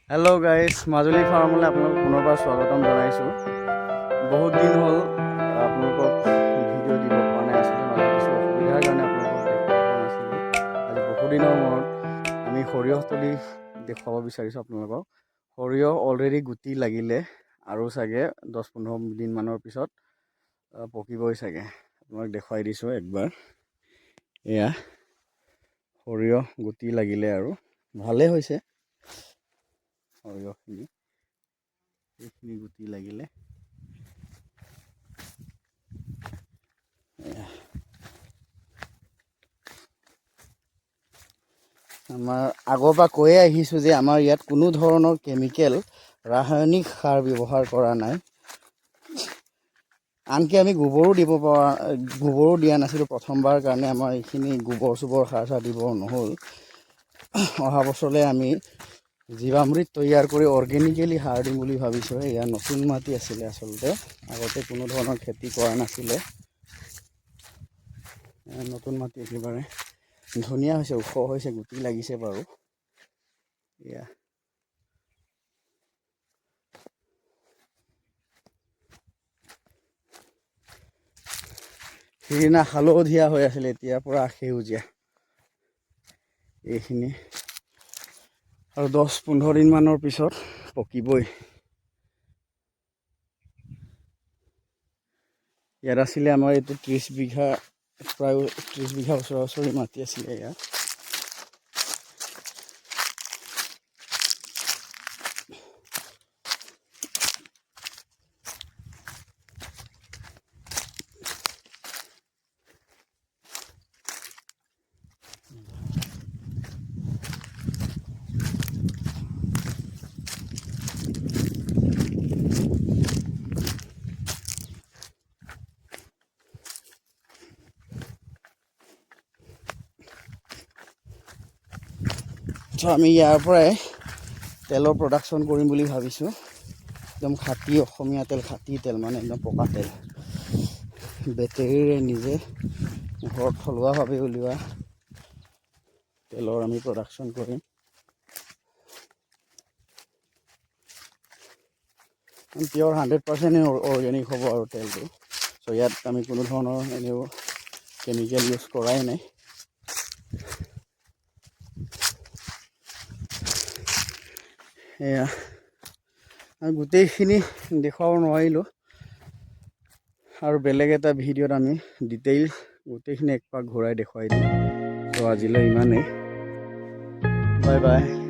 Hello' guys, Majuli ফাৰ্মলৈ আপোনালোকক পুনৰবাৰ স্বাগতম জনাইছোঁ। বহুত দিন হ'ল আপোনালোকক ভিডিঅ' দিব পৰা নাই, আচলতে মাজত কিছু অসুবিধাৰ কাৰণে আপোনালোকক দেখুৱাব পৰা নাছিলোঁ। আজি বহুদিনৰ মূৰত আমি সৰিয়হতলী দেখুৱাব বিচাৰিছোঁ আপোনালোকক। সৰিয়হ অলৰেডি গুটি লাগিলে আৰু চাগে 10-15 দিনমানৰ পিছত পকিবই চাগে। আপোনাক দেখুৱাই দিছোঁ একবাৰ। এয়া সৰিয়হ গুটি লাগিলে আৰু ভালেই হৈছে। সৰিয়হখিনি এইখিনি গুটি লাগিলে আমাৰ আগৰ পৰা কৈয়ে আহিছোঁ যে আমাৰ ইয়াত কোনো ধৰণৰ কেমিকেল ৰাসায়নিক সাৰ ব্যৱহাৰ কৰা নাই। আনকি আমি গোবৰো দিয়া নাছিলোঁ প্ৰথমবাৰ কাৰণে। আমাৰ এইখিনি গোবৰ সাৰ দিব নহ'ল। অহা বছৰলৈ আমি জীৱামৃত তৈয়াৰ কৰি অৰ্গেনিকেলি সাৰ দিম বুলি ভাবিছোঁ। এয়া নতুন মাটি আছিলে, আচলতে আগতে কোনো ধৰণৰ খেতি কৰা নাছিলে। নতুন মাটি একেবাৰে ধুনীয়া হৈছে, ওখ হৈছে, গুটি লাগিছে বাৰু। এয়া সিদিনা হালধীয়া হৈ আছিলে, এতিয়া পুৰা সেউজীয়া। এইখিনি আৰু 10-15 দিনমানৰ পিছত পকিবই। ইয়াত আছিলে আমাৰ এইটো 30 বিঘা, প্ৰায় 30 বিঘা ওচৰা-ওচৰি মাটি আছিলে ইয়াত। আমি ইয়াৰ পৰাই তেলৰ প্ৰডাকশ্যন কৰিম বুলি ভাবিছোঁ। একদম খাটি অসমীয়া তেল, খাটি তেল মানে একদম পকা তেল। বেটেৰীৰে নিজে ঘৰত থলুৱাভাৱে উলিওৱা তেলৰ আমি প্ৰডাকশ্যন কৰিম। পিয়ৰ 100% অৰ্গেনিক হ'ব আৰু তেলটো। চ' ইয়াত আমি কোনো ধৰণৰ এনেও কেমিকেল ইউজ কৰাই নাই। এয়া গোটেইখিনি দেখুৱাব নোৱাৰিলোঁ, আৰু বেলেগ এটা ভিডিঅ'ত আমি ডিটেইলছ গোটেইখিনি একপাক ঘূৰাই দেখুৱাই দিম। ত' আজিলৈ ইমানেই। Bye bye.